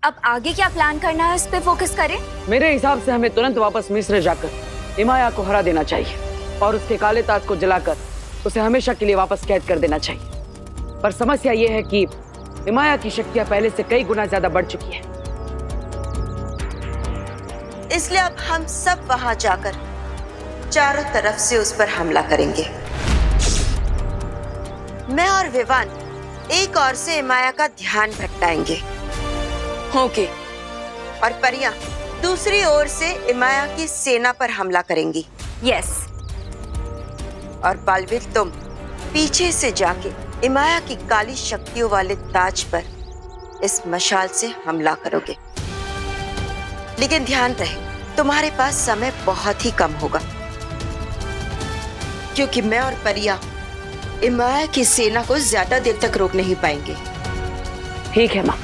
अब आगे क्या प्लान करना है, इस पे फोकस करें। मेरे हिसाब से हमें तुरंत वापस मिस्र जाकर इमाया को हरा देना चाहिए और उसके काले ताज को जलाकर उसे हमेशा के लिए वापस कैद कर देना चाहिए। पर समस्या ये है कि इमाया की शक्तियां पहले से कई गुना ज्यादा बढ़ चुकी है। इसलिए अब हम सब वहां जाकर चारों तरफ से उस पर हमला करेंगे। मैं और विवान एक ओर से इमाया का ध्यान भटकाएंगे। ओके। और परियां दूसरी ओर से इमाया की सेना पर हमला करेंगी। यस। और बालवीर तुम पीछे से जाके इमाया की काली शक्तियों वाले ताज पर इस मशाल से हमला करोगे। लेकिन ध्यान रहे, तुम्हारे पास समय बहुत ही कम होगा, क्योंकि मैं और परिया इमाया की सेना को ज्यादा देर तक रोक नहीं पाएंगे। ठीक है माँ।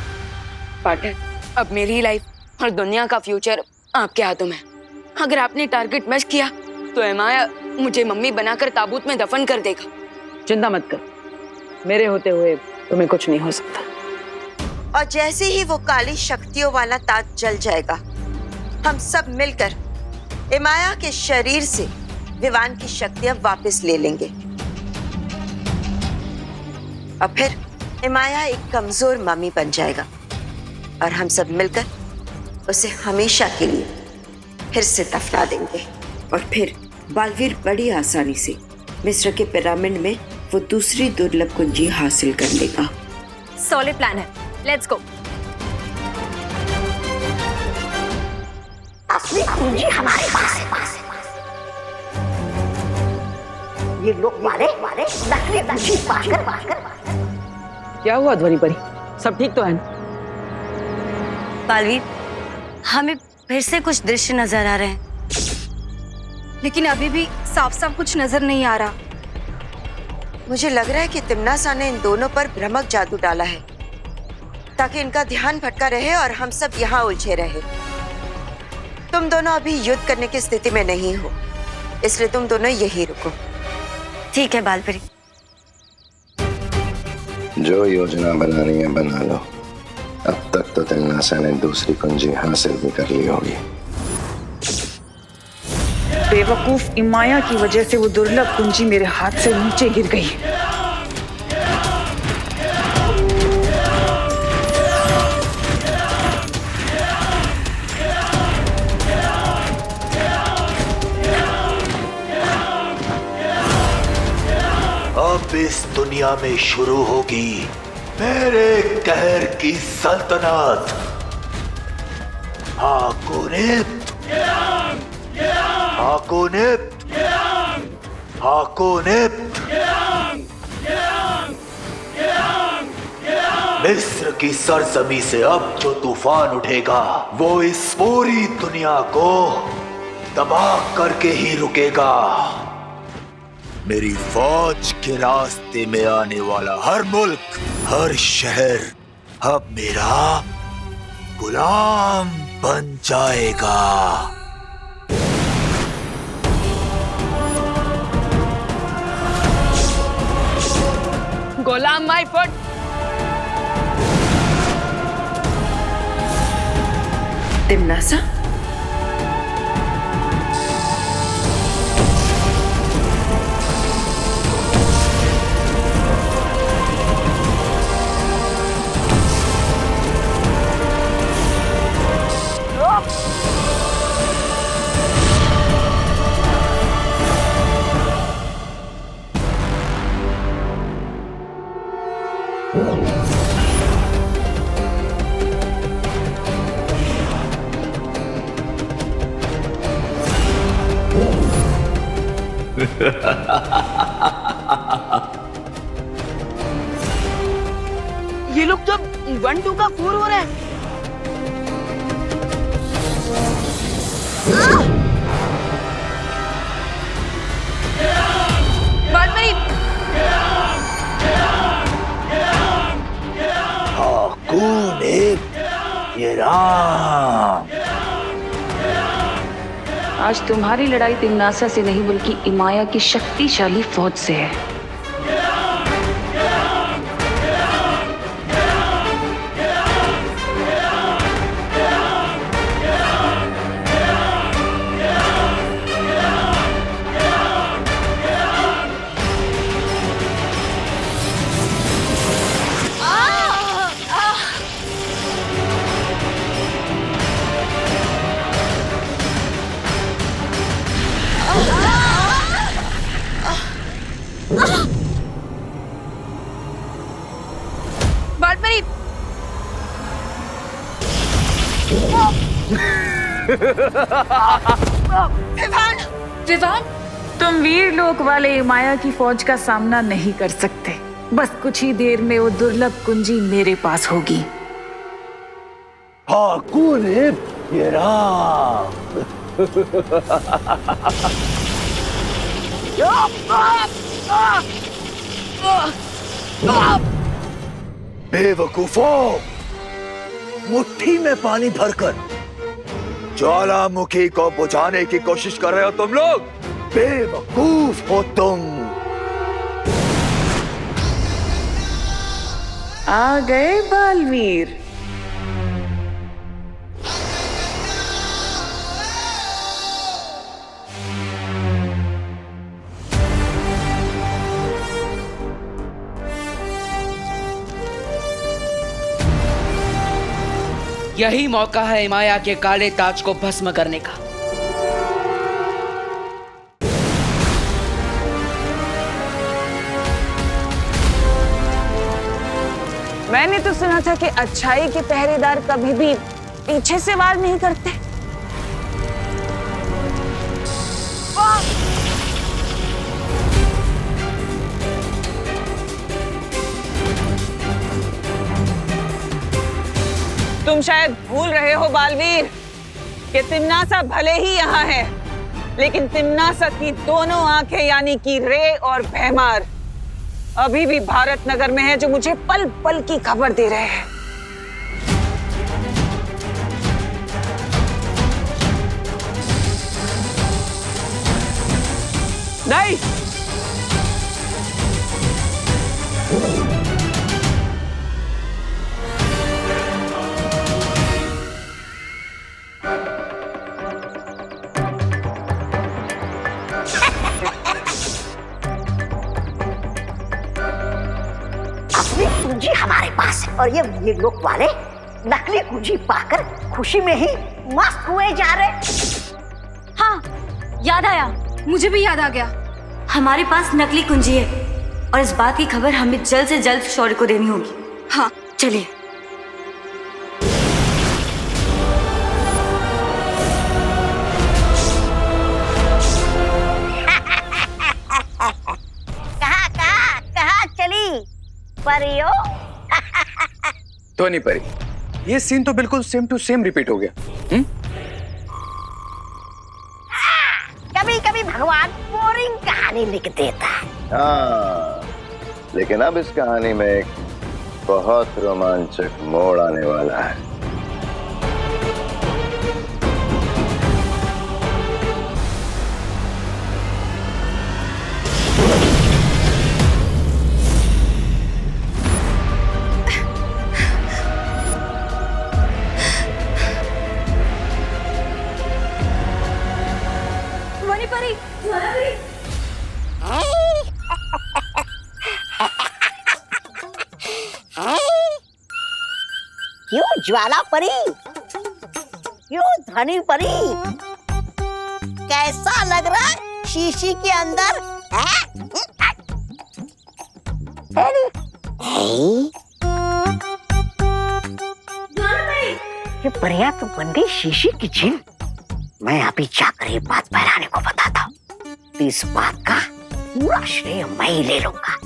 पार्टनर, अब मेरी लाइफ और दुनिया का फ्यूचर आपके हाथों में। अगर आपने टारगेट मिस किया तो इमाया मुझे मम्मी बनाकर ताबूत में दफन कर देगा। चिंता मत कर, मेरे होते हुए तुम्हें कुछ नहीं हो सकता। और जैसे ही वो काली शक्तियों वाला ताज जल जाएगा, हम सब मिलकर इमाया के शरीर से विवान की शक्तियां वापस ले लेंगे। और फिर इमाया एक कमजोर मम्मी बन जाएगा और हम सब मिलकर उसे हमेशा के लिए फिर से दफना देंगे। और फिर बालवीर बड़ी आसानी से मिस्र के पिरामिड में वो दूसरी दुर्लभ कुंजी हासिल कर लेगा। सॉलिड प्लान है, लेट्स गो। असली कुंजी हमारे पास है। ये लोग मारे नकली कुंजी पाकर। क्या हुआ ध्वनि परी, सब ठीक तो है ना? बालवीर, हमें फिर से कुछ दृश्य नजर आ रहे हैं, लेकिन अभी भी साफ साफ कुछ नजर नहीं आ रहा। मुझे लग रहा है कि तिम्नासा ने इन दोनों पर भ्रमक जादू डाला है, ताकि इनका ध्यान भटका रहे और हम सब यहाँ उलझे रहे। तुम दोनों अभी युद्ध करने की स्थिति में नहीं हो, इसलिए तुम दोनों यही रुको। ठीक है बालवीर। जो योजना बनानी है बना लो। अब तक तो तिम्नासा ने दूसरी कुंजी हासिल भी कर ली होगी। बेवकूफ इमाया की वजह से वो दुर्लभ कुंजी मेरे हाथ से नीचे गिर गई। अब इस दुनिया में शुरू होगी मेरे कहर की सल्तनत। हाकोनिप्त, हाकोनिप्त, हाकोनिप्त। मिस्र की सरजमी से अब जो तूफान उठेगा वो इस पूरी दुनिया को तबाह करके ही रुकेगा। मेरी फौज के रास्ते में आने वाला हर मुल्क, हर शहर अब मेरा गुलाम बन जाएगा। गुलाम माय फुट। तिम्नासा, ये लोग तो 1-2 का 4 हो रहा है। हाकोनिप्त, ये राम। आज तुम्हारी लड़ाई तिम्नासा से नहीं बल्कि इमाया की शक्तिशाली फौज से है। विवान, तुम वीर लोक वाले माया की फौज का सामना नहीं कर सकते। बस कुछ ही देर में वो दुर्लभ कुंजी मेरे पास होगी। हाँ, कौन है ये राम? बेवकूफों, मुट्ठी में पानी भरकर ज्वालामुखी को बुझाने की कोशिश कर रहे हो तुम लोग। बेवकूफ हो तुम। आ गए बालवीर। यही मौका है माया के काले ताज को भस्म करने का। मैंने तो सुना था कि अच्छाई के पहरेदार कभी भी पीछे से वार नहीं करते। तुम शायद भूल रहे हो बालवीर कि तिम्नासा भले ही यहाँ है, लेकिन तिम्नासा की दोनों आंखें यानी कि रे और भैमार अभी भी भारत नगर में है, जो मुझे पल पल की खबर दे रहे हैं। नहीं, असली कुंजी हमारे पास है और ये लोग वाले नकली कुंजी पाकर खुशी में ही मस्त हुए जा रहे। हाँ, याद आया। मुझे भी याद आ गया। हमारे पास नकली कुंजी है और इस बात की खबर हमें जल्द से जल्द शौर्य को देनी होगी। हाँ, चलिए। कहाँ चली परियो? तो नहीं परी, ये सीन तो बिल्कुल सेम टू सेम रिपीट हो गया। कभी कभी भगवान बोरिंग कहानी लिख देता है। हाँ, लेकिन अब इस कहानी में एक बहुत रोमांचक मोड़ आने वाला है। क्यों ज्वाला परी, क्यों धनी परी, कैसा लग रहा है शीशी के अंदर? ये परिया तो बन गई शीशी की जिन। मैं अभी जाकर ये बात बहराने को बताता हूँ, तो इस बात का पूरा श्रेय मैं ही ले लूंगा।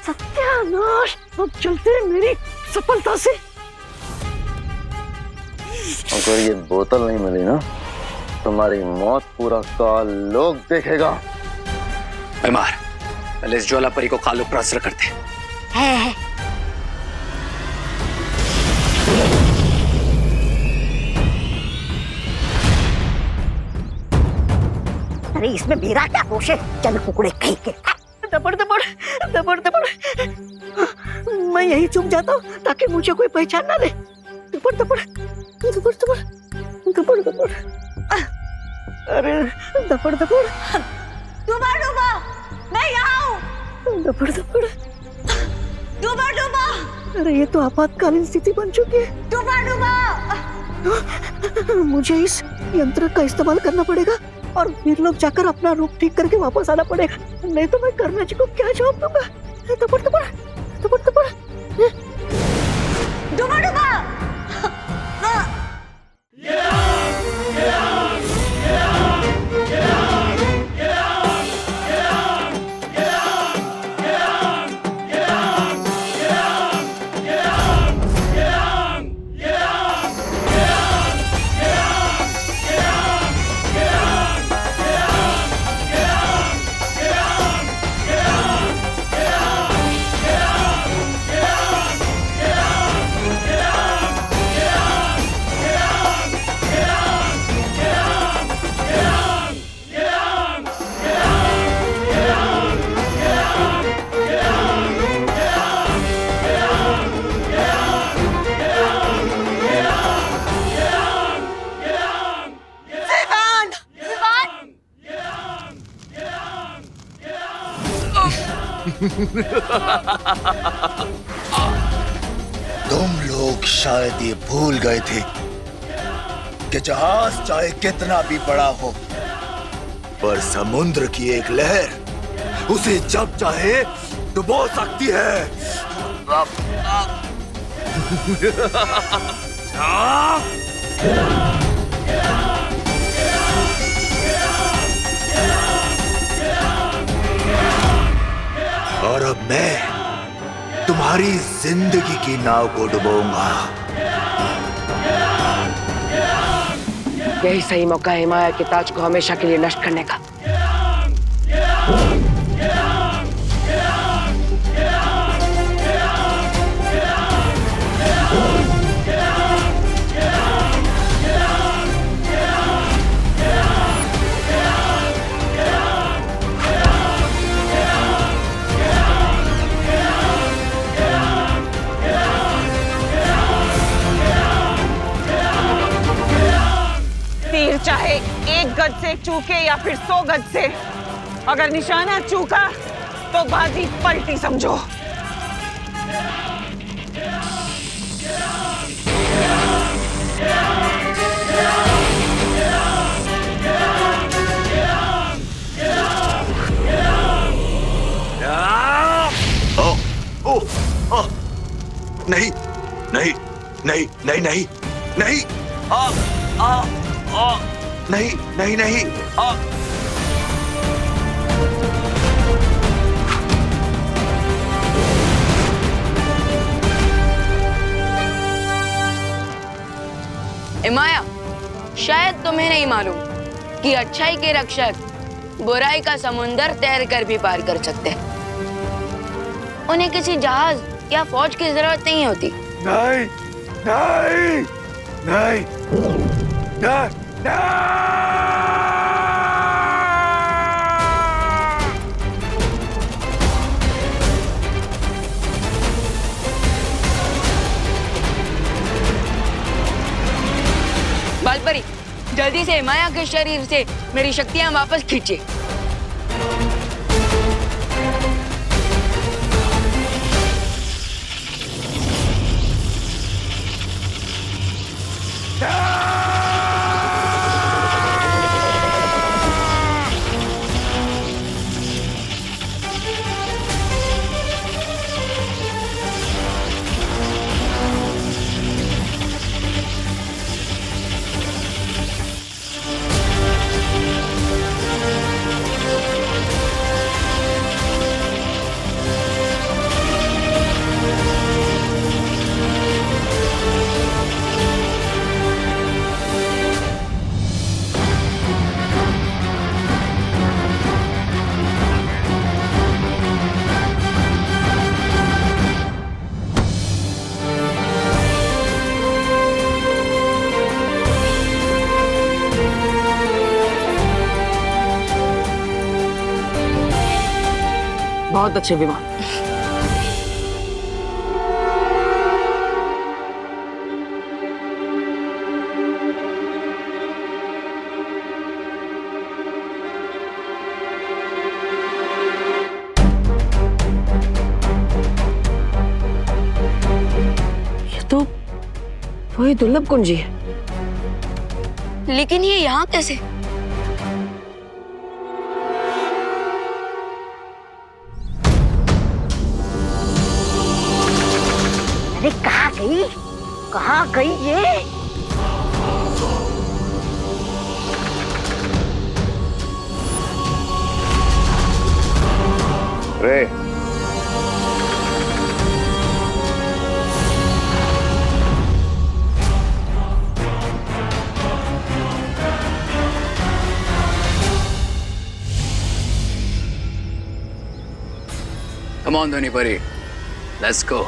सत्यानाश, अब चलते हैं मेरी सफलता से। अगर ये बोतल नहीं मिली ना, तुम्हारी मौत पूरा काल लोग देखेगा। बीमार, पहले इस ज्वाला परी को कालू प्रास्त्र करते हैं। अरे इसमें मेरा क्या दोष है? चल कुकड़े कहीं के। दबड़ दबड़ दबड़ दबड़, मैं यही चुप जाता हूँ ताकि मुझे कोई पहचान ना ले। दबड़ दबड़ दबड़ दबड़ दबड़ दबड़, अरे दबड़ दबड़। डूबा डूबा, मैं यहाँ हूँ। दबड़ दबड़, डूबा डूबा, अरे ये तो आपातकालीन स्थिति बन चुकी है। डूबा डूबा। मुझे इस यंत्र का इस्तेमाल करना पड़ेगा और फिर लोग जाकर अपना रूप ठीक करके वापस आना पड़ेगा, नहीं तो मैं कर्मा जी को क्या जवाब दूंगा। तपड़ तपड़ तपड़ तपड़ डुबा डुबा। तुम लोग शायद ये भूल गए थे कि जहाज चाहे कितना भी बड़ा हो, पर समुद्र की एक लहर उसे जब चाहे डुबो सकती है। और अब मैं तुम्हारी जिंदगी की नाव को डुबोऊंगा। यही सही मौका है हिमाया के ताज को हमेशा के लिए नष्ट करने का। तीर चाहे 1 गज से चूके या फिर 100 गज से, अगर निशाना चूका तो बाजी पलटी समझो। नहीं नहीं नहीं नहीं नहीं नहीं आ आ आ नहीं नहीं नहीं आ हिमाया, शायद तुम्हें नहीं मालूम कि अच्छाई के रक्षक बुराई का समुंदर तैर कर भी पार कर सकते हैं। उन्हें किसी जहाज या फौज की जरूरत नहीं होती। नहीं नहीं नहीं नहीं बालपरी, जल्दी से हिमाया के शरीर से मेरी शक्तियां वापस खींचे। बहुत अच्छे विमान। ये तो वही दुर्लभ कुंजी है। लेकिन ये यहाँ कैसे? अरे कहाँ गई? कहाँ गई ये? रे Come on, Dhoni Pari. Let's go.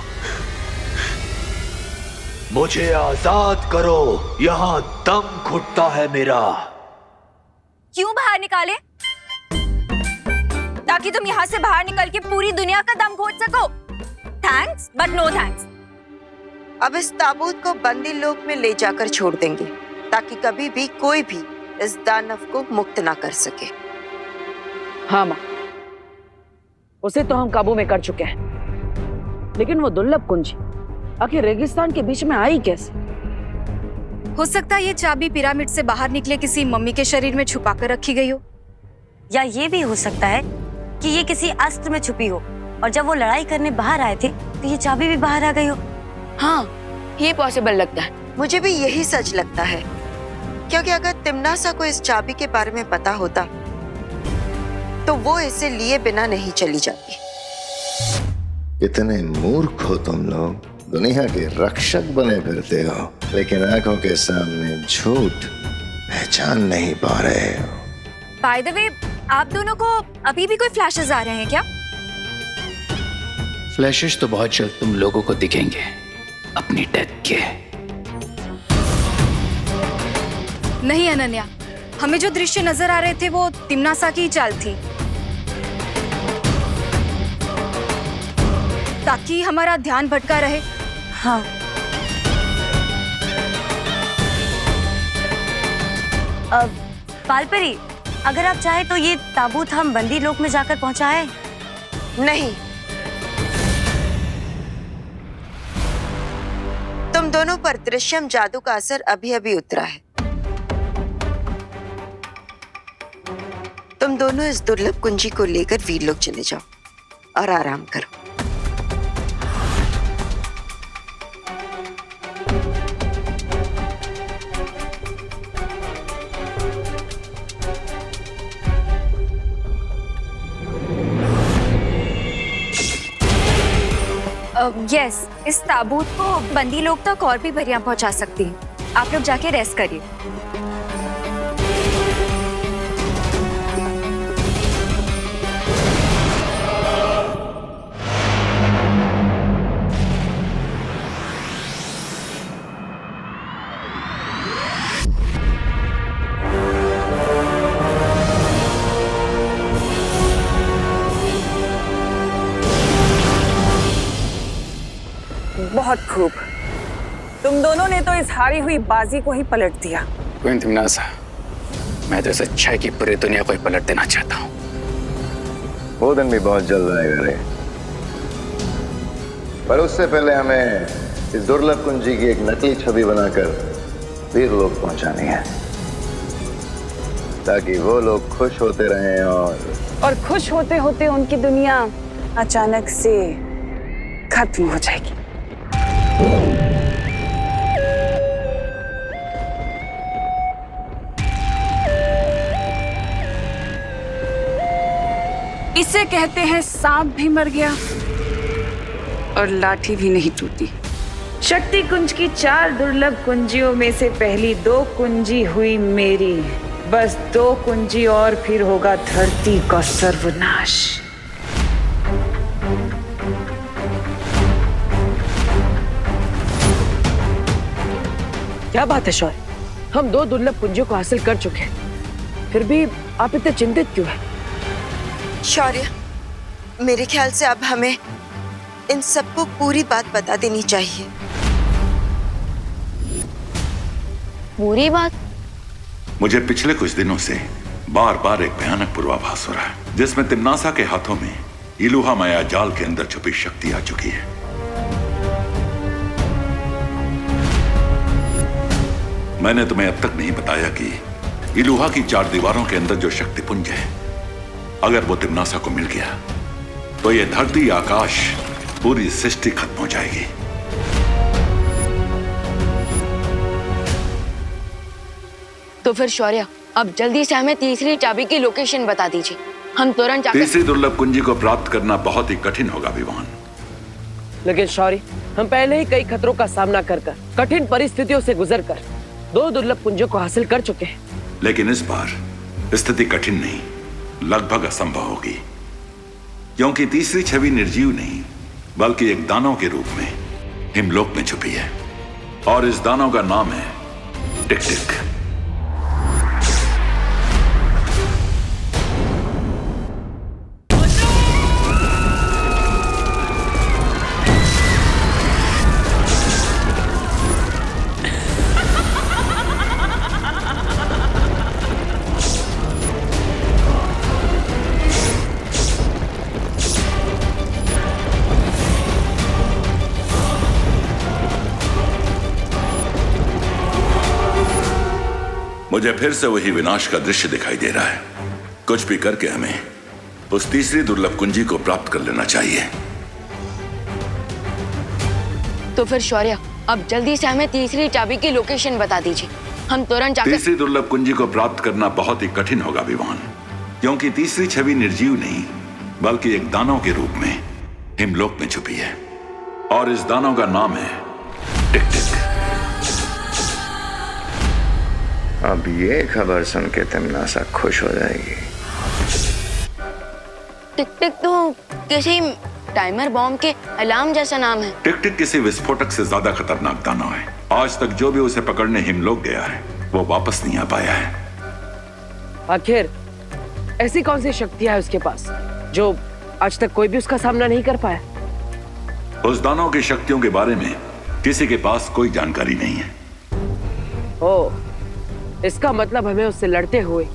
मुझे आजाद करो, यहाँ दम घुटता है मेरा। क्यों बाहर निकाले? ताकि तुम यहाँ से बाहर निकल के पूरी दुनिया का दम घोट सको। Thanks but no thanks. अब इस ताबूत को बंदी लोक में ले जाकर छोड़ देंगे ताकि कभी भी कोई भी इस दानव को मुक्त ना कर सके। हाँ माँ, उसे तो हम काबू में कर चुके हैं, लेकिन वो दुर्लभ कुंजी आखिर रेगिस्तान के बीच में आई कैसे? हो सकता है ये चाबी पिरामिड से बाहर निकले किसी मम्मी के शरीर में छुपा कर रखी गई हो, या ये भी हो सकता है कि ये किसी अस्त्र में छुपी हो और जब वो लड़ाई करने बाहर आए थे तो ये चाबी भी बाहर आ गई हो। हाँ, ये पॉसिबल लगता है। मुझे भी यही सच लगता है, क्योंकि अगर तिम्नासा को इस चाबी के बारे में पता होता तो वो इसे लिए बिना नहीं चली जाती। कितने मूर्ख हो तुम लोग, दुनिया के रक्षक बने फिरते हो लेकिन आंखों के सामने झूठ पहचान नहीं पा रहे हो। बाय द वे, आप दोनों को अभी भी कोई फ्लैशेस आ रहे हैं क्या? फ्लैशेस तो बहुत जल्द तुम लोगों को दिखेंगे अपनी डेथ के। नहीं अनन्या, हमें जो दृश्य नजर आ रहे थे वो तिम्नासा की ही चाल थी, ताकि हमारा ध्यान भटका रहे। हाँ, पालपरी, अगर आप चाहे तो ये ताबूत हम बंदी लोक में जाकर पहुंचाएं। नहीं, तुम दोनों पर दृश्यम जादू का असर अभी अभी उतरा है। तुम दोनों इस दुर्लभ कुंजी को लेकर वीर लोग चले जाओ और आराम करो। यस, इस ताबूत को बंदी लोग तक और भी परियां पहुंचा सकती हैं। आप लोग जाके रेस्ट करिए। बहुत खूब, तुम दोनों ने तो इस हारी हुई बाजी को ही पलट दिया। क्वीन तिम्नासा, मैं तो इस अच्छाई की पूरी दुनिया को ही पलट देना चाहता हूँ। वो दिन भी बहुत जल्द आएगा रे, पर उससे पहले हमें इस दुर्लभ कुंजी की एक नकली छवि बनाकर वीर लोग पहुंचानी है, ताकि वो लोग खुश होते रहें और खुश होते होते उनकी दुनिया अचानक से खत्म हो जाएगी। इसे कहते हैं सांप भी मर गया और लाठी भी नहीं टूटी। शक्ति कुंज की 4 दुर्लभ कुंजियों में से पहली 2 कुंजी हुई मेरी। बस 2 कुंजी और फिर होगा धरती का सर्वनाश। क्या बात है शौर्य, हम 2 दुर्लभ कुंजियों को हासिल कर चुके हैं, फिर भी आप इतने चिंतित क्यों हैं? शौर्य, मेरे ख्याल से अब हमें इन सबको पूरी बात बता देनी चाहिए। पूरी बात? मुझे पिछले कुछ दिनों से बार बार एक भयानक पूर्वाभास हो रहा है, जिसमें तिम्नासा के हाथों में इलुहा माया जाल के अंदर छुपी शक्ति आ चुकी है। मैंने तुम्हें अब तक नहीं बताया कि इलुहा की 4 दीवारों के अंदर जो शक्ति पुंज है, अगर वो तिम्नासा को मिल गया तो ये धरती, आकाश, पूरी सृष्टि खत्म हो जाएगी। तो फिर शौर्य, अब जल्दी से हमें तीसरी चाबी की लोकेशन बता दीजिए, हम तुरंत जाकर। तीसरी दुर्लभ कुंजी को प्राप्त करना बहुत ही कठिन होगा विवान। लेकिन शौर्य, हम पहले ही कई खतरों का सामना कर कठिन परिस्थितियों से गुजरकर 2 दुर्लभ कुंजों को हासिल कर चुके हैं। लेकिन इस बार स्थिति कठिन नहीं, लगभग असंभव होगी, क्योंकि तीसरी छवि निर्जीव नहीं बल्कि एक दानव के रूप में हिमलोक में छुपी है, और इस दानव का नाम है टिक टिक। मुझे फिर से वही विनाश का दृश्य दिखाई दे रहा है। कुछ भी करके हमें उस तीसरी दुर्लभ कुंजी को प्राप्त कर लेना चाहिए। तो फिर शौर्य, अब जल्दी से हमें तीसरी चाबी की लोकेशन बता दीजिए, हम तुरंत जाकर। तीसरी दुर्लभ कुंजी को प्राप्त करना बहुत ही कठिन होगा विवान, क्योंकि तीसरी छवि निर्जीव नहीं बल्कि एक दानव के रूप में हिमलोक में छुपी है, और इस दानव का नाम है टिक टिक। अब ये खबर सुन के तिम्नासा खुश हो जाएगी। टिक टिक तो किसी टाइमर बॉम्ब के अलार्म जैसा नाम है। टिक टिक किसी विस्फोटक से ज्यादा खतरनाक दानव है। आज तक जो भी उसे पकड़ने हिमलोक गया है वो वापस नहीं आ पाया है। आखिर ऐसी कौन सी शक्तियां है उसके पास जो आज तक कोई भी उसका सामना नहीं कर पाया? उस दानव की शक्तियों के बारे में किसी के पास कोई जानकारी नहीं है। ओ, इसका मतलब हमें उससे लड़ते हुए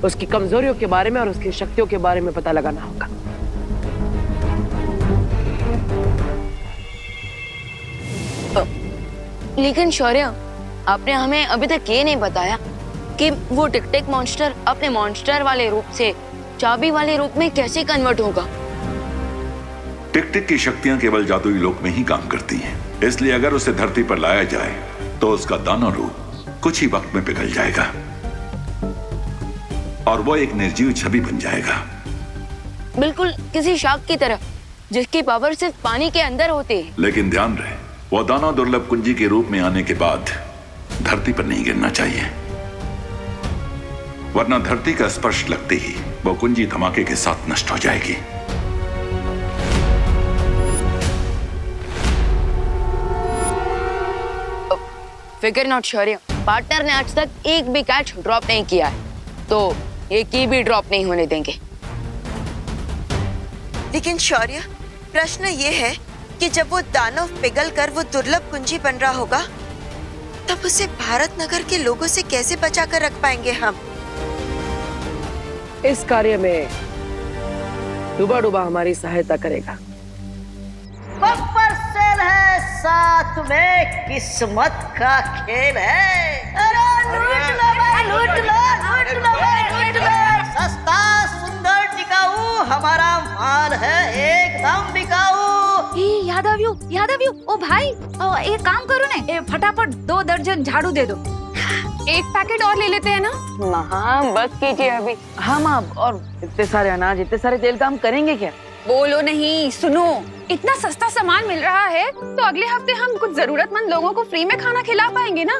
उसकी कमजोरियों के बारे में और उसकी शक्तियों के बारे में पता लगाना होगा। लेकिन शौर्य, आपने हमें अभी तक ये नहीं बताया कि वो टिक टिक मॉन्स्टर अपने मॉन्स्टर वाले रूप से चाबी वाले रूप में कैसे कन्वर्ट होगा। टिक टिक की शक्तियां केवल जादुई लोक में ही काम करती हैं, इसलिए अगर उसे धरती पर लाया जाए तो उसका दानव रूप कुछ ही वक्त में पिघल जाएगा और वो एक निर्जीव छवि बन जाएगा, बिल्कुल किसी शार्क की तरह जिसकी पावर सिर्फ पानी के अंदर होती है। लेकिन ध्यान रहे, वो दानव दुर्लभ कुंजी के रूप में आने के बाद धरती पर नहीं गिरना चाहिए, वरना धरती का स्पर्श लगते ही वो कुंजी धमाके के साथ नष्ट हो जाएगी। फिकर नॉट शौर्य, पार्टनर ने आज तक एक भी कैच ड्रॉप नहीं किया है, तो एक की भी ड्रॉप नहीं होने देंगे। लेकिन शौर्य, प्रश्न ये है कि जब वो दानव पिघल कर वो दुर्लभ कुंजी बन रहा होगा तब उसे भारत नगर के लोगों से कैसे बचा कर रख पाएंगे हम? इस कार्य में डूबा डूबा हमारी सहायता करेगा। बम्पर सेल है, साथ में किस्मत का खेल है। अरे लूट लो भाई, लूट लो, लूट लो भाई, लूट लो। सस्ता सुंदर टिकाऊ हमारा माल है, एकदम बिकाऊ। यादव ओ भाई, एक काम करो ना, फटाफट 2 दर्जन झाड़ू दे दो। एक पैकेट और ले लेते हैं ना। हाँ बस कीजिए अभी। हम अब और इतने सारे अनाज, इतने सारे तेल का हम करेंगे क्या? बोलो नहीं, सुनो, इतना सस्ता सामान मिल रहा है तो अगले हफ्ते हम कुछ जरूरतमंद लोगों को फ्री में खाना खिला पाएंगे ना।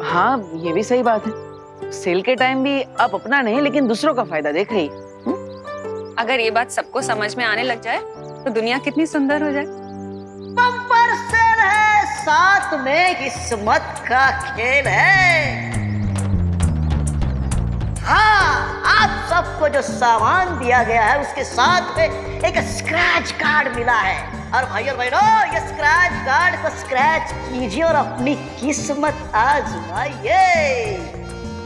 हाँ, ये भी सही बात है। सेल के टाइम भी आप अपना नहीं लेकिन दूसरों का फायदा देख रही। अगर ये बात सबको समझ में आने लग जाए तो दुनिया कितनी सुंदर हो जाए। बम्पर सेल है, साथ में किस्मत का खेल है। हाँ, आप सबको जो सामान दिया गया है उसके साथ में एक स्क्रैच कार्ड मिला है, और भाइयों बहनों, ये स्क्रैच कार्ड को स्क्रैच कीजिए और अपनी किस्मत आजमाइए।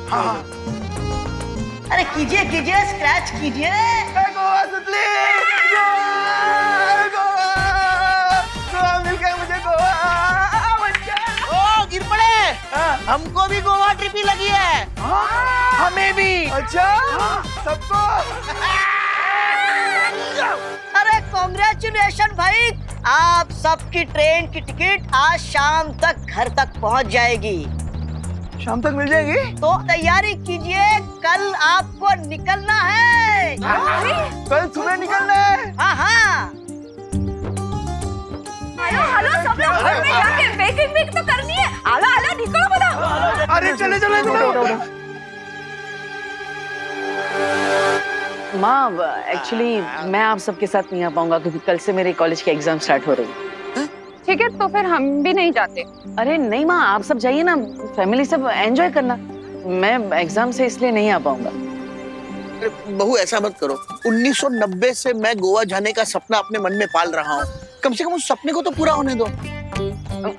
हाँ, अरे कीजिए कीजिए, स्क्रैच कीजिए। हमको भी गोवा ट्रिप ही लगी है। हमें भी। अच्छा सबको। अरे कांग्रेचुलेशन भाई, आप सबकी ट्रेन की टिकट आज शाम तक घर तक पहुंच जाएगी। शाम तक मिल जाएगी? तो तैयारी कीजिए, कल आपको निकलना है। कल सुबह निकलना है? हाँ हाँ। हेलो सब लोग घर में जाके पैकिंग तो करनी है। आला निकलो बता। अरे चले चले माँ, एक्चुअली मैं आप सबके साथ नहीं आ पाऊंगा क्योंकि कल से मेरे कॉलेज के एग्जाम स्टार्ट हो रही है। ठीक है, तो फिर हम भी नहीं जाते। अरे नहीं माँ, आप सब जाइए ना, फैमिली सब एंजॉय करना। मैं एग्जाम से इसलिए नहीं आ पाऊंगा। बहू ऐसा मत करो, 1990 से मैं गोवा जाने का सपना अपने मन में पाल रहा हूँ, कम से कम उस सपने को तो पूरा होने दो।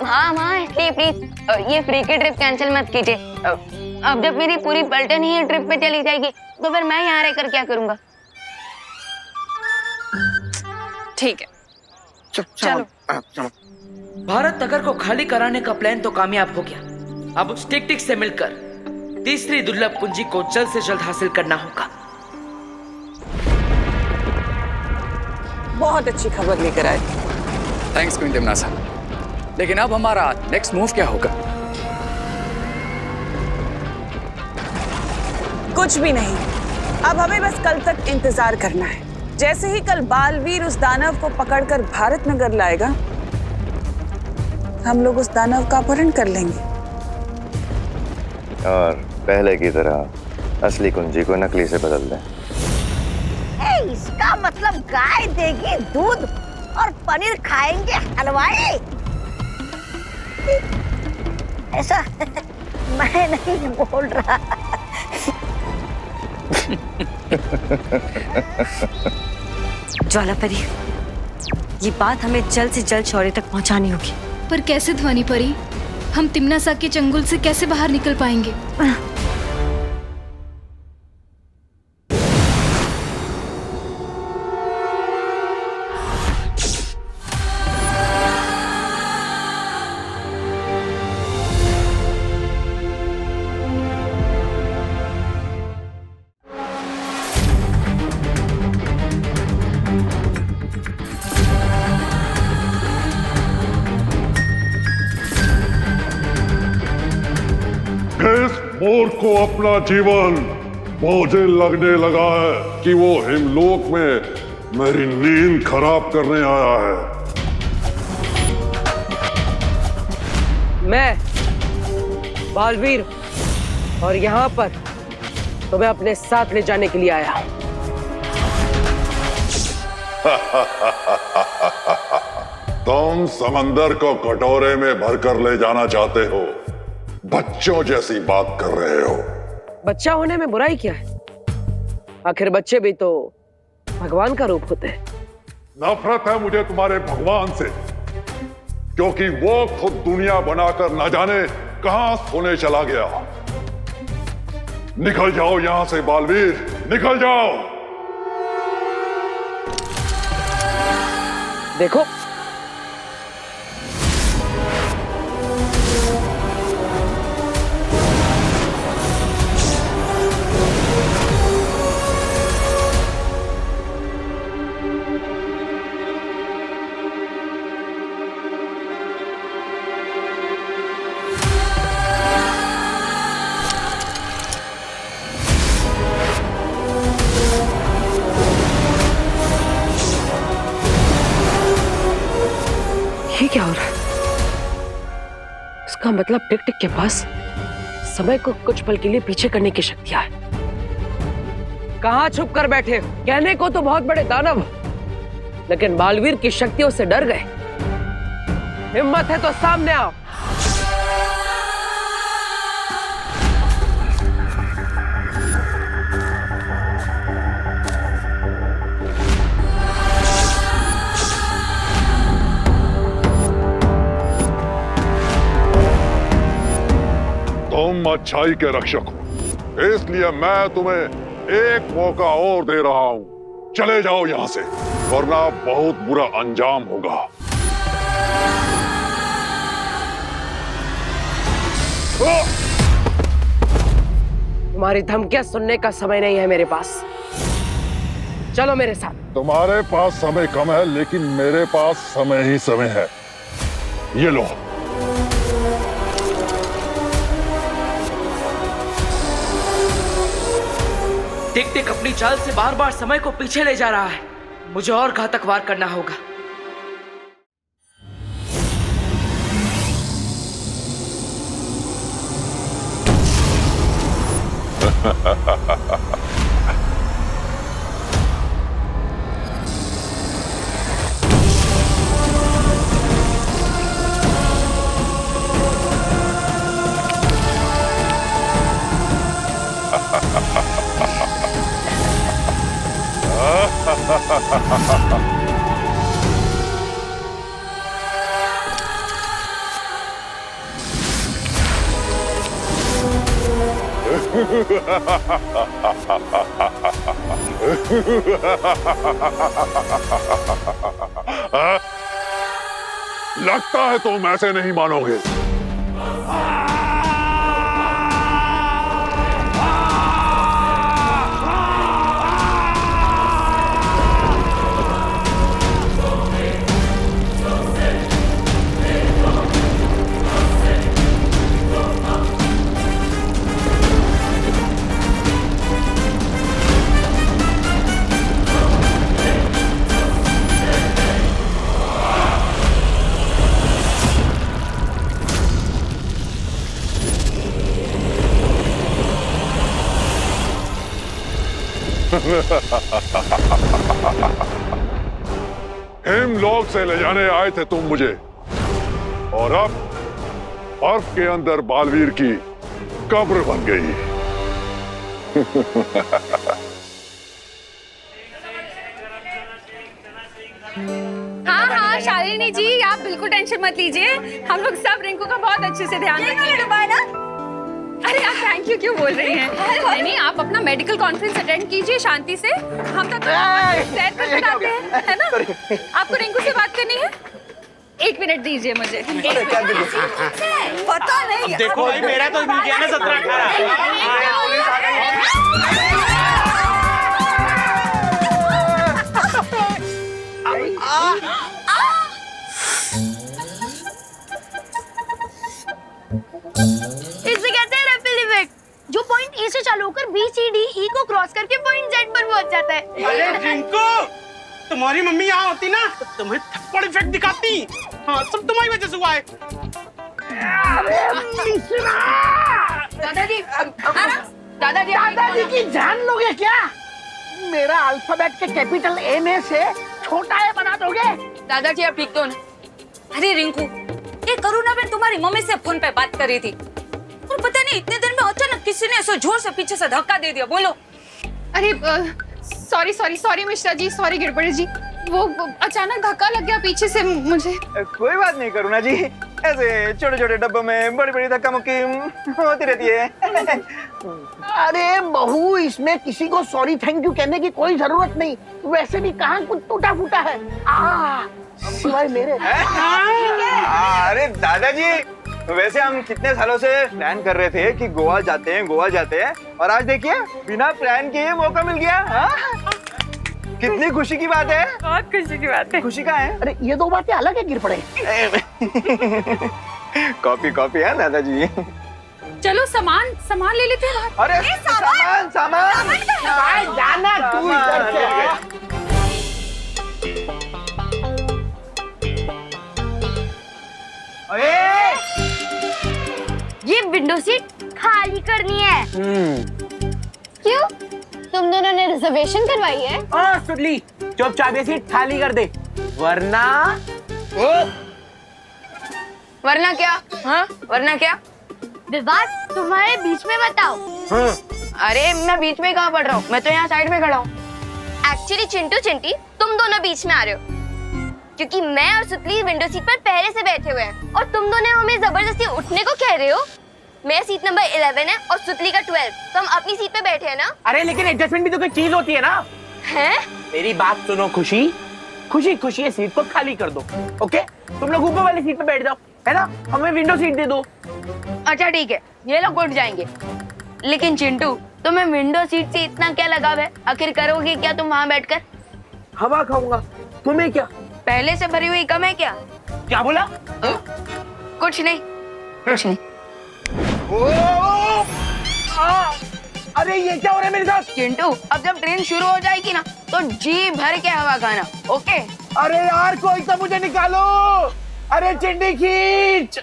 हाँ माँ, इसलिए प्लीज ये फ्री की ट्रिप कैंसिल मत कीजिए। अब जब मेरी पूरी पलटन ही ट्रिप पे चली जाएगी तो फिर मैं यहाँ रहकर क्या करूँगा? ठीक है, चलो। भारत नगर को खाली कराने का प्लान तो कामयाब हो गया। अब उस टिक-टिक से मिलकर तीसरी दुर्लभ कुंजी को जल्द से जल्द हासिल करना होगा। बहुत अच्छी खबर लेकर आए। थैंक्स क्वीन टिमनासा। लेकिन अब हमारा नेक्स्ट मूव क्या होगा? कुछ भी नहीं, अब हमें बस कल तक इंतजार करना है। जैसे ही कल बालवीर उस दानव को पकड़कर भारत नगर लाएगा, हम लोग उस दानव का अपहरण कर लेंगे और पहले की तरह असली कुंजी को नकली से बदल दें। इसका मतलब गाय देगी दूध और पनीर खाएंगे हलवाई। ऐसा मैं नहीं बोल रहा। ज्वालापरी, ये बात हमें जल्द से जल्द शौर्य तक पहुंचानी होगी। पर कैसे ध्वनि परी? हम तिम्नासा के चंगुल से कैसे बाहर निकल पाएंगे? इस मूर्ख को अपना जीवन मुझे लगने लगा है कि वो हिमलोक में मेरी नींद खराब करने आया है। मैं बालवीर और यहाँ पर तुम्हें अपने साथ ले जाने के लिए आया हूँ। तुम समंदर को कटोरे में भरकर ले जाना चाहते हो, बच्चों जैसी बात कर रहे हो। बच्चा होने में बुराई क्या है? आखिर बच्चे भी तो भगवान का रूप होते हैं। नफरत है मुझे तुम्हारे भगवान से, क्योंकि वो खुद दुनिया बनाकर न जाने कहां सोने चला गया। निकल जाओ यहां से बालवीर, निकल जाओ। देखो, ये क्या हो रहा है? इसका मतलब टिक टिक के पास समय को कुछ पल के लिए पीछे करने की शक्तियां है। कहां छुप कर बैठे हो? कहने को तो बहुत बड़े दानव, लेकिन बालवीर की शक्तियों से डर गए। हिम्मत है तो सामने आओ। तुम अच्छाई के रक्षक हो, इसलिए मैं तुम्हें एक मौका और दे रहा हूं। चले जाओ यहां से, वरना बहुत बुरा अंजाम होगा। तुम्हारी धमकियां सुनने का समय नहीं है मेरे पास। चलो मेरे साथ। तुम्हारे पास समय कम है, लेकिन मेरे पास समय ही समय है। ये लो। टिक टिक अपनी चाल से बार बार समय को पीछे ले जा रहा है। मुझे और घातक वार करना होगा। लगता है तुम ऐसे नहीं मानोगे। हिमलोक से ले जाने आए थे तुम मुझे, और अब बर्फ के अंदर बालवीर की कब्र बन गई। हाँ हाँ शालिनी जी, आप बिल्कुल टेंशन मत लीजिए, हम लोग सब रिंकू का बहुत अच्छे से ध्यान रखेंगे। अरे आप थैंक यू क्यों बोल रही हैं? नहीं नहीं, आप अपना मेडिकल कॉन्फ्रेंस अटेंड कीजिए शांति से। हम तो सैर पर बताते हैं, है ना? आपको रिंकू से बात करनी है? 1 मिनट दीजिए मुझे। पता नहीं। देखो भाई, मेरा तो मिल गया ना 17-18। इसे कहते हैं रैपिड इफेक्ट, जो पॉइंट ए से चालू होकर बी सी डी ई को क्रॉस करके पॉइंट जेड पर पहुंच जाता है। अरे रिंकू, तुम्हारी मम्मी यहाँ होती ना तो तुम्हें थप्पड़ इफेक्ट दिखाती। हाँ, सब तुम्हारी वजह से हुआ है। दादाजी, दादाजी की जान लोगे क्या? मेरा अल्फाबेट के कैपिटल ए में से छोटा ए बना दोगे? दादाजी आप ठीक तो ना? अरे रिंकू, ये करुणा बहन तुम्हारी मम्मी से फोन पे बात कर रही थी, और पता नहीं इतने देर में अचानक किसी ने ऐसा जोर से पीछे से धक्का दे दिया। बोलो। अरे सॉरी मिश्रा जी, सॉरी गिरबड़ी जी, वो अचानक धक्का लग गया पीछे से मुझे। कोई बात नहीं करुणा जी, ऐसे छोटे छोटे डब्बों में बड़ी बड़ी धक्का मुक्की होती रहती है। अरे बहू, इसमें किसी को सॉरी थैंक यू कहने की कोई जरूरत नहीं। वैसे भी कहाँ कुछ टूटा फूटा है, सिवाय मेरे। अरे दादाजी, वैसे हम कितने सालों से प्लान कर रहे थे कि गोवा जाते हैं, और आज देखिए बिना प्लान के मौका मिल गया। कितनी खुशी की बात है। बहुत खुशी की बात है। खुशी का है। अरे ये दो बातें अलग है गिर पड़े। कॉपी है दादाजी। चलो सामान ले लेते हैं। अरे सामान जाना तू इधर से। ये विंडो सीट खाली करनी है। क्यों? तुम दोनों ने रिजर्वेशन करवाई है? सुनली, चुपचाप ये सीट खाली कर दे, वरना क्या? हाँ, वरना क्या? विवाद तुम्हारे बीच में बताओ। अरे मैं बीच में कहाँ पढ़ रहा हूँ, मैं तो यहाँ साइड में खड़ा हूँ। एक्चुअली चिंटू चिंटी तुम दोनों बीच में आ रहे हो, क्योंकि मैं और सुतली विंडो सीट पर पहले से बैठे हुए हैं, और तुम दोनों हमें जबरदस्ती उठने को कह रहे हो। मेरा सीट नंबर 11 है और सुतली का 12, तो हम अपनी सीट पे बैठे हैं ना। अरे लेकिन एडजस्टमेंट भी तो कोई चीज होती है ना। हैं? मेरी बात सुनो खुशी, खुशी ये सीट को खाली कर दो। ओके, तुम लोग ऊपर वाली सीट पे बैठ जाओ। है ना, हमें विंडो सीट दे दो। अच्छा ठीक है, ये लोग उठ जाएंगे। लेकिन चिंटू, तुम्हें विंडो सीट से इतना क्या लगाव है? आखिर करोगे क्या तुम वहाँ बैठकर? हवा खाऊंगा, तुम्हें क्या? पहले से भरी हुई कम है क्या? क्या बोला? कुछ नहीं, कुछ नहीं। अरे ये क्या हो रहा है मेरे साथ? चिंटू, अब जब ट्रेन शुरू हो जाएगी ना तो जी भर के हवा खाना, ओके? अरे यार कोई तो मुझे निकालो। अरे चिंटी खींच।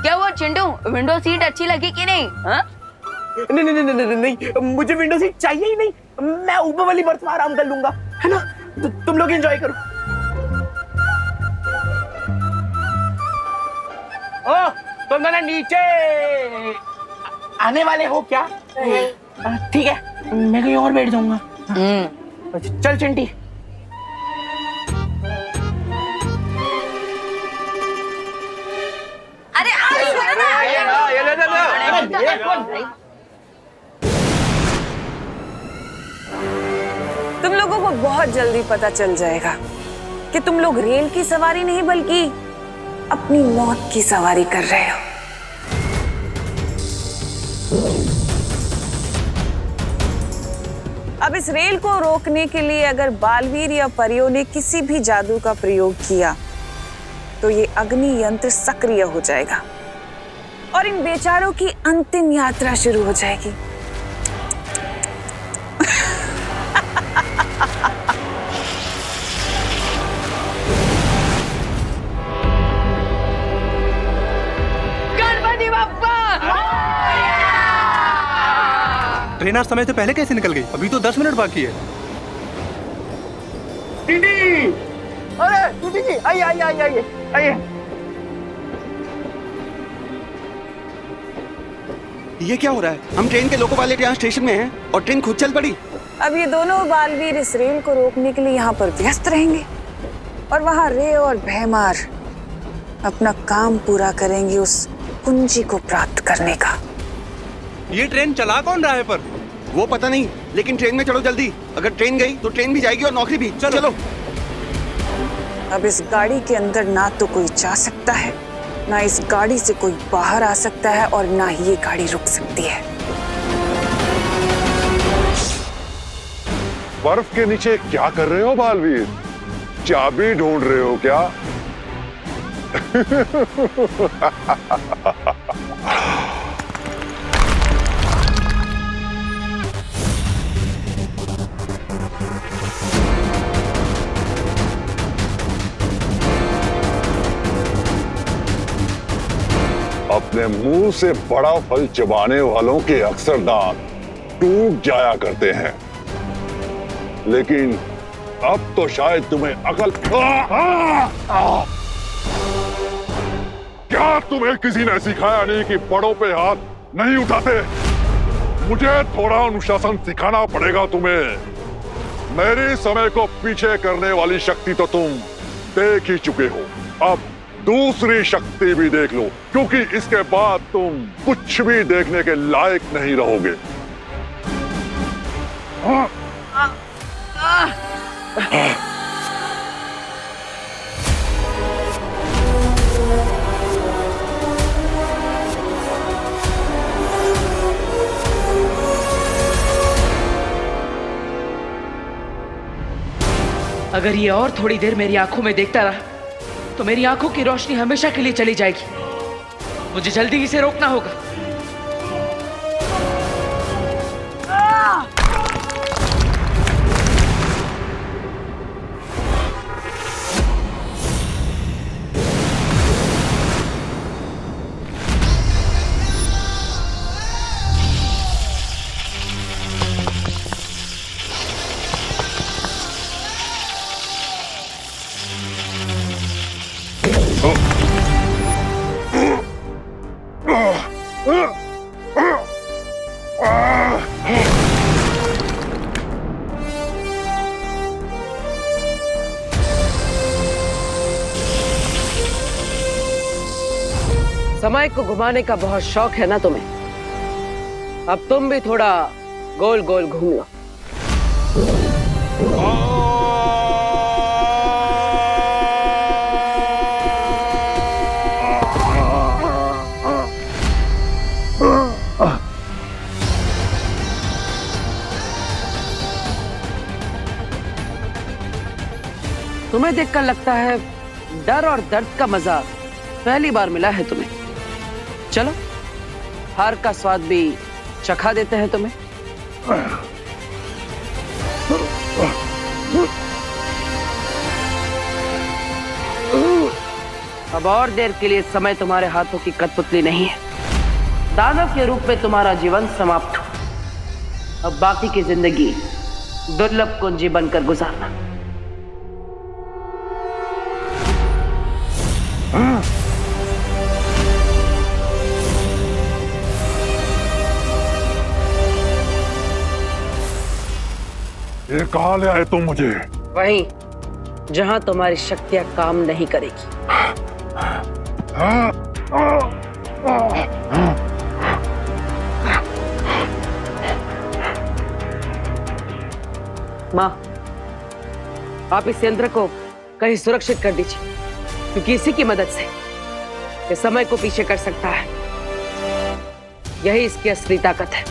क्या हुआ चिंटू, विंडो सीट अच्छी लगी कि नहीं? हाँ? नहीं नहीं नहीं नहीं नहीं, मुझे विंडो सीट चाहिए ही नहीं। मैं ऊपर वाली बर्थ में आराम कर लूंगा, है ना? तुम लोग एंजॉय करो। ओ, तुम दोनों नीचे आने वाले हो क्या? ठीक है, मैं कहीं और बैठ जाऊंगा। चल चिंटी। अरे तुम लोगों को बहुत जल्दी पता चल जाएगा कि तुम लोग रेल की सवारी नहीं बल्कि अपनी मौत की सवारी कर रहे हो। अब इस रेल को रोकने के लिए अगर बालवीर या परियों ने किसी भी जादू का प्रयोग किया तो ये अग्नि यंत्र सक्रिय हो जाएगा और इन बेचारों की अंतिम यात्रा शुरू हो जाएगी। गणपति बप्पा! ट्रेन आज समय से पहले कैसे निकल गई? अभी तो 10 मिनट बाकी है। टीटी! अरे टीटी जी, आइए आइए आइए आइए आइए। ये क्या हो रहा है? हम ट्रेन के लोको पायलट यहाँ स्टेशन में हैं और ट्रेन खुद चल पड़ी। अब ये दोनों बालवीर इस रेल को रोकने के लिए यहाँ पर व्यस्त रहेंगे और वहाँ रे और भैमार अपना काम पूरा करेंगे उस कुंजी को प्राप्त करने का। ये ट्रेन चला कौन रहा है पर? वो पता नहीं, लेकिन ट्रेन में चलो जल्दी। अगर ट्रेन गई तो ट्रेन भी जाएगी और नौकरी भी। चलो। अब इस गाड़ी के अंदर ना तो कोई जा सकता है, ना इस गाड़ी से कोई बाहर आ सकता है और ना ही ये गाड़ी रुक सकती है। बर्फ के नीचे क्या कर रहे हो बालवीर? चाबी ढूंढ रहे हो क्या? अपने मुंह से बड़ा फल चबाने वालों के अक्सर दांत टूट जाया करते हैं, लेकिन अब तो शायद तुम्हें अकल। क्या तुम्हें किसी ने सिखाया नहीं कि बड़ों पे हाथ नहीं उठाते? मुझे थोड़ा अनुशासन सिखाना पड़ेगा तुम्हें। मेरे समय को पीछे करने वाली शक्ति तो तुम देख ही चुके हो, अब दूसरी शक्ति भी देख लो, क्योंकि इसके बाद तुम कुछ भी देखने के लायक नहीं रहोगे। अगर ये और थोड़ी देर मेरी आंखों में देखता रहा तो मेरी आंखों की रोशनी हमेशा के लिए चली जाएगी। मुझे जल्दी इसे रोकना होगा। समय को घुमाने का बहुत शौक है ना तुम्हें? अब तुम भी थोड़ा गोल गोल घूम लो। तुम्हें देखकर लगता है डर और दर्द का मजा पहली बार मिला है तुम्हें। चलो हार का स्वाद भी चखा देते हैं तुम्हें। अब और देर के लिए समय तुम्हारे हाथों की कठपुतली नहीं है। दानव के रूप में तुम्हारा जीवन समाप्त हो। अब बाकी की जिंदगी दुर्लभ कुंजी बनकर गुजारना। ये कहाँ ले आए तुम मुझे? वहीं जहां तुम्हारी शक्तियां काम नहीं करेगी। माँ, आप इस यंत्र को कहीं सुरक्षित कर दीजिए, क्योंकि इसी की मदद से ये समय को पीछे कर सकता है। यही इसकी असली ताकत है।